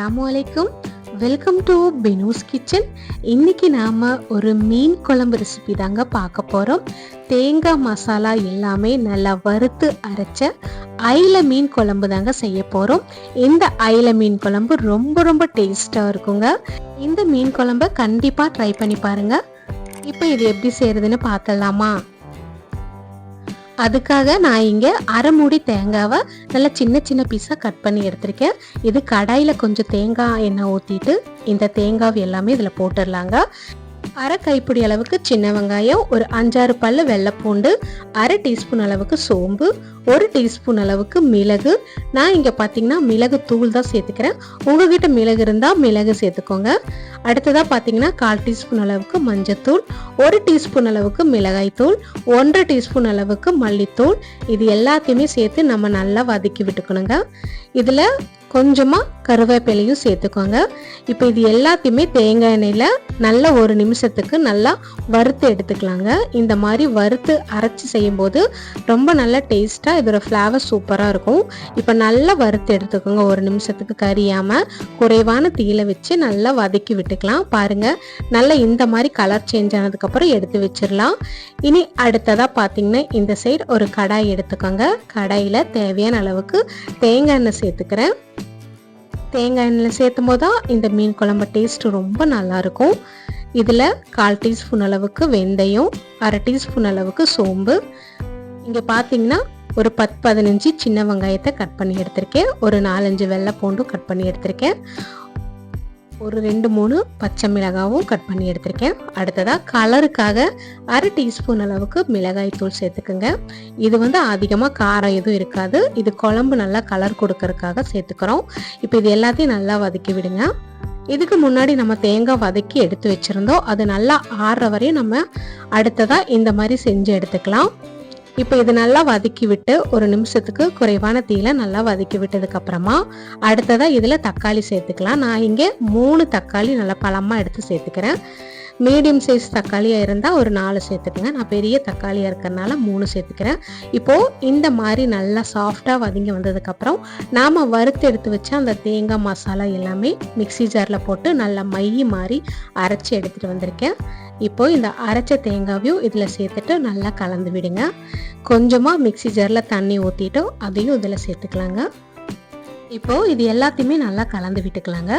அஸ்ஸலாமு அலைக்கும். Welcome to Binu's kitchen. இன்னைக்கு நாம ஒரு மீன் குழம்பு ரெசிபி தாங்க பார்க்க போறோம். தேங்காய் மசாலா எல்லாமே நல்லா வறுத்து அரைச்ச அயில மீன் குழம்பு தாங்க செய்ய போறோம். இந்த அயில மீன் குழம்பு ரொம்ப டேஸ்டா இருக்குங்க. இந்த மீன் குழம்ப கண்டிப்பா ட்ரை பண்ணி பாருங்க. இப்போ இது எப்படி செய்யறதுன்னு பார்க்கலாமா? அதுக்காக நான் இங்கே அரை மூடி தேங்காவை நல்லா சின்ன பீஸாக கட் பண்ணி எடுத்திருக்கேன். இது கடாயில் கொஞ்சம் தேங்காய் எண்ணெய் ஊற்றிட்டு இந்த தேங்காய் எல்லாமே இதில் போட்டுடலாங்க. அரை கைப்பிடி அளவுக்கு சின்ன வெங்காயம், ஒரு 5-6 பல்லு வெள்ளைப்பூண்டு, அரை டீஸ்பூன் அளவுக்கு சோம்பு, 1 டீஸ்பூன் அளவுக்கு மிளகு. நான் இங்கே பார்த்தீங்கன்னா மிளகு தூள் தான் சேர்த்துக்கிறேன். உங்ககிட்ட மிளகு இருந்தால் மிளகு சேர்த்துக்கோங்க. அடுத்ததாக பார்த்தீங்கன்னா 1/4 டீஸ்பூன் அளவுக்கு மஞ்சத்தூள், 1 டீஸ்பூன் அளவுக்கு மிளகாய் தூள், 1 டீஸ்பூன் அளவுக்கு மல்லித்தூள். இது எல்லாத்தையுமே சேர்த்து நம்ம நல்லா வதக்கி விட்டுக்கணுங்க. இதில் கொஞ்சமாக கருவேப்பிலையும் சேர்த்துக்கோங்க. இப்போ இது எல்லாத்தையுமே தேங்காய் எண்ணெயில் நல்லா 1 நிமிஷத்துக்கு நல்லா வறுத்து எடுத்துக்கலாங்க. இந்த மாதிரி வறுத்து அரைச்சி செய்யும்போது ரொம்ப நல்லா டேஸ்ட்டாக இதோட ஃப்ளேவர் சூப்பராக இருக்கும். இப்போ நல்லா வறுத்து எடுத்துக்கோங்க. 1 நிமிஷத்துக்கு கரியாமல் குறைவான தீயில வச்சு நல்லா வதக்கி விட்டுக்கலாம். பாருங்கள், நல்லா இந்த மாதிரி கலர் சேஞ்ச் ஆனதுக்கப்புறம் எடுத்து வச்சிடலாம். இனி அடுத்ததாக பார்த்தீங்கன்னா இந்த சைடு ஒரு கடாய் எடுத்துக்கோங்க. கடாயில் தேவையான அளவுக்கு தேங்காய் எண்ணெய் சேர்த்துக்கிறேன். தேங்காய் எண்ணெயில் சேர்த்தும் போது தான் இந்த மீன் குழம்பு டேஸ்ட் ரொம்ப நல்லாயிருக்கும். இதில் 1/4 டீஸ்பூன் அளவுக்கு வெந்தயம், அரை டீஸ்பூன் அளவுக்கு சோம்பு, இங்கே பார்த்தீங்கன்னா ஒரு 10-15 சின்ன வெங்காயத்தை கட் பண்ணி எடுத்திருக்கேன். ஒரு 4-5 வெள்ளை பூண்டும் கட் பண்ணி எடுத்திருக்கேன். ஒரு 2-3 பச்சை மிளகாவும் கட் பண்ணி எடுத்திருக்கேன். அடுத்ததாக கலருக்காக அரை டீஸ்பூன் அளவுக்கு மிளகாய் தூள் சேர்த்துக்குங்க. இது அதிகமாக காரம் எதுவும் இருக்காது. இது குழம்பு நல்லா கலர் கொடுக்கறதுக்காக சேர்த்துக்கிறோம். இப்போ இது எல்லாத்தையும் நல்லா வதக்கி விடுங்க. இதுக்கு முன்னாடி நம்ம தேங்காய் வதக்கி எடுத்து வச்சுருந்தோம். அது நல்லா ஆறுற வரையும் நம்ம அடுத்ததாக இந்த மாதிரி செஞ்சு எடுத்துக்கலாம். இப்போ இது நல்லா வதக்கி விட்டு 1 நிமிஷத்துக்கு குறைவான தீயில நல்லா வதக்கி விட்டதுக்கு அப்புறமா அடுத்ததாக இதில் தக்காளி சேர்த்துக்கலாம். நான் இங்கே 3 தக்காளி நல்லா பழமாக எடுத்து சேர்த்துக்கிறேன். மீடியம் சைஸ் தக்காளியாக இருந்தால் ஒரு 4 சேர்த்துக்குங்க. நான் பெரிய தக்காளியாக இருக்கிறதுனால 3 சேர்த்துக்கிறேன். இப்போது இந்த மாதிரி நல்லா சாஃப்டாக வதங்கி வந்ததுக்கப்புறம் நாம் வறுத்து எடுத்து வச்ச அந்த தேங்காய் மசாலா எல்லாமே மிக்ஸி ஜாரில் போட்டு நல்லா மை மாதிரி அரைச்சி எடுத்துகிட்டு வந்திருக்கேன். இப்போது இந்த அரைச்ச தேங்காவையும் இதில் சேர்த்துட்டு நல்லா கலந்து விடுங்க. கொஞ்சமாக மிக்ஸி ஜாரில் தண்ணி ஊற்றிட்டு அதையும் இதில் சேர்த்துக்கலாங்க. இப்போது இது எல்லாத்தையுமே நல்லா கலந்து விட்டுக்கலாங்க.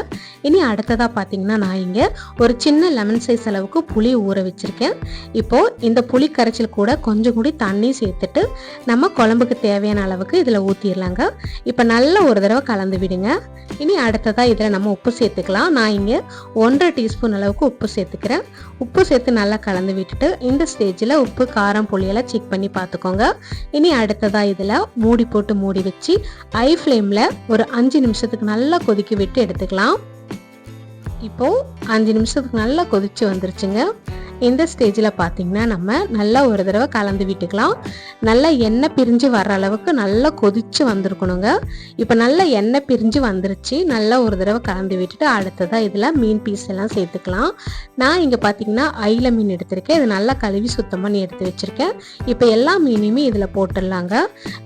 இனி அடுத்ததாக பார்த்தீங்கன்னா நான் இங்கே ஒரு சின்ன லெமன் சைஸ் அளவுக்கு புளி ஊற வச்சுருக்கேன். இப்போது இந்த புளி கரைச்சல் கூட கொஞ்சம் கூடி தண்ணி சேர்த்துட்டு நம்ம குழம்புக்கு தேவையான அளவுக்கு இதில் ஊற்றிடலாங்க. இப்போ நல்லா ஒரு தடவை கலந்து விடுங்க. இனி அடுத்ததாக இதில் நம்ம உப்பு சேர்த்துக்கலாம். நான் இங்கே 1/2 டீஸ்பூன் அளவுக்கு உப்பு சேர்த்துக்கிறேன். உப்பு சேர்த்து நல்லா கலந்து விட்டுட்டு இந்த ஸ்டேஜில் உப்பு காரம் புளியெல்லாம் செக் பண்ணி பார்த்துக்கோங்க. இனி அடுத்ததாக இதில் மூடி போட்டு மூடி வச்சு ஹை ஃப்ளேமில் ஒரு 5 நிமிஷத்துக்கு நல்லா கொதிக்க விட்டு எடுத்துக்கலாம். இப்போது 5 நிமிஷத்துக்கு நல்லா கொதிச்சு வந்துருச்சுங்க. இந்த ஸ்டேஜில் பார்த்தீங்கன்னா நம்ம நல்லா ஒரு தடவை கலந்து விட்டுக்கலாம். நல்லா எண்ணெய் பிரிஞ்சு வர்ற அளவுக்கு நல்லா கொதிச்சு வந்திருக்கணுங்க. இப்போ நல்லா எண்ணெய் பிரிஞ்சு வந்துருச்சு. நல்லா ஒரு தடவை கலந்து விட்டுட்டு அடுத்ததாக இதில் மீன் பீஸ் எல்லாம் சேர்த்துக்கலாம். நான் இங்கே பார்த்தீங்கன்னா அயில மீன் எடுத்திருக்கேன். இது நல்லா கழுவி சுத்தம் பண்ணி எடுத்து வச்சுருக்கேன். இப்போ எல்லா மீனையுமே இதில் போட்டுடலாங்க.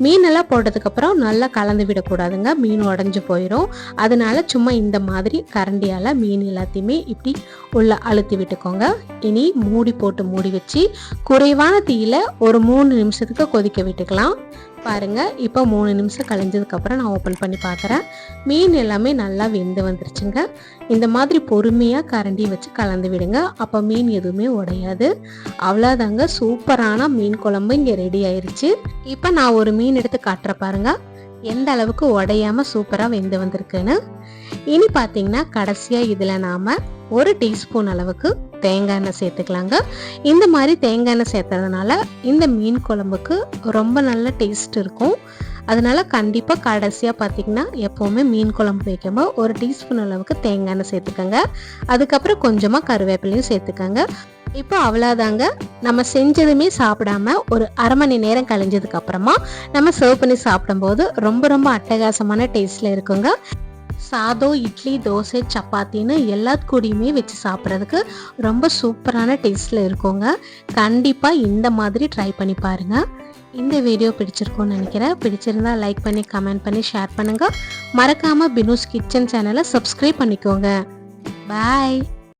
மீனெல்லாம் போட்டதுக்கப்புறம் நல்லா கலந்து விடக்கூடாதுங்க, மீன் உடஞ்சி போயிடும். அதனால சும்மா இந்த மாதிரி கரண்டியால் மீன் எல்லாத்தையுமே இப்படி உள்ள அழுத்தி விட்டுக்கோங்க. இனி மூடி போட்டு மூடி வச்சு குறைவான தீயில ஒரு 3 நிமிஷத்துக்கு கொதிக்க விட்டுக்கலாம். பாருங்க, இப்போ 3 நிமிஷம் கழிஞ்சதுக்கு அப்புறம் நான் ஓப்பன் பண்ணி பார்க்குறேன். மீன் எல்லாமே நல்லா வெந்து வந்துருச்சுங்க. இந்த மாதிரி பொறுமையாக கரண்டி வச்சு கலந்து விடுங்க. அப்போ மீன் எதுவுமே உடையாது. அவ்வளோதாங்க, சூப்பரான மீன் குழம்பு இங்கே ரெடி ஆயிடுச்சு. இப்போ நான் ஒரு மீன் எடுத்து காட்டுற பாருங்க எந்த அளவுக்கு உடையாம சூப்பராக வெந்து வந்திருக்குன்னு. இனி பார்த்தீங்கன்னா கடைசியாக இதில் நாம் 1 டீஸ்பூன் அளவுக்கு தேங்காய் எண்ணெய் சேர்த்துக்கலாங்க. இந்த மாதிரி தேங்காய் எண்ணெய் சேர்த்துறதுனால இந்த மீன் குழம்புக்கு ரொம்ப நல்ல டேஸ்ட் இருக்கும். அதனால கண்டிப்பாக கடைசியாக பார்த்தீங்கன்னா எப்போவுமே மீன் குழம்பு வைக்கும்போது 1 டீஸ்பூன் அளவுக்கு தேங்காய் எண்ணெய் சேர்த்துக்கோங்க. அதுக்கப்புறம் கொஞ்சமாக கருவேப்பிலையும் சேர்த்துக்கோங்க. இப்போ அவ்வளோதாங்க, நம்ம செஞ்சதுமே சாப்பிடாம ஒரு அரை மணி நேரம் கழிஞ்சதுக்கு அப்புறமா நம்ம சர்வ் பண்ணி சாப்பிடும்போது ரொம்ப அட்டகாசமான டேஸ்ட்ல இருக்குங்க. சாதம், இட்லி, தோசை, சப்பாத்தின்னு எல்லாத்துக்கூடையுமே வச்சு சாப்பிட்றதுக்கு ரொம்ப சூப்பரான டேஸ்ட்டில் இருக்குங்க. கண்டிப்பாக இந்த மாதிரி ட்ரை பண்ணி பாருங்கள். இந்த வீடியோ பிடிச்சிருக்கும்னு நினைக்கிறேன். பிடிச்சிருந்தா லைக் பண்ணி கமெண்ட் பண்ணி ஷேர் பண்ணுங்கள். மறக்காமல் பினூஸ் கிச்சன் சேனலை சப்ஸ்கிரைப் பண்ணிக்கோங்க. பாய்.